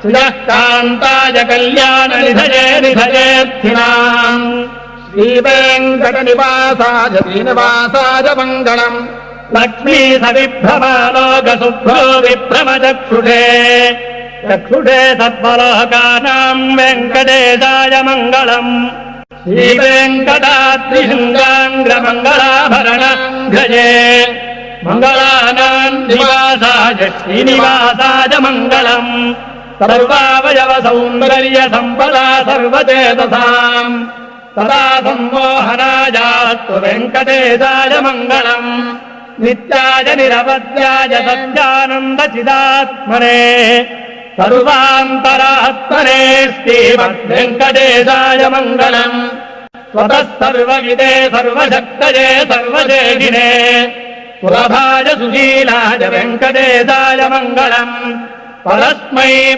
श्रियः कान्ताय कल्याणनिधये निधयेऽर्थिनाम् श्रीवेङ्कटनिवासाय श्रीनिवासाय मङ्गलम् लक्ष्मी सविभ्रमालोकशुभ्रो विभ्रमचक्षुषे चक्षुषे सद्वलोकानाम् वेङ्कटेशाय मङ्गलम् श्रीवेङ्कटाद्रिशृङ्गाङ्ग्रमङ्गलाभरणघ्रजे मङ्गलानाम् निवासाय श्रीनिवासाय मङ्गलम् सर्वावयवसौन्दर्यसम्पदा सर्वचेतसाम् सदा सम्मोहनायास्तु वेङ्कटेशाय मङ्गलम् नित्याय निरवध्याय सत्यानन्दचिदात्मने सर्वान्तरात्मने श्रीमद्वेङ्कटेशाय मङ्गलम् स्वतः सर्वविदे सर्वशक्तये सर्वदेहिने सुलभाय सुशीलाय वेङ्कटेशाय मङ्गलम् परस्मै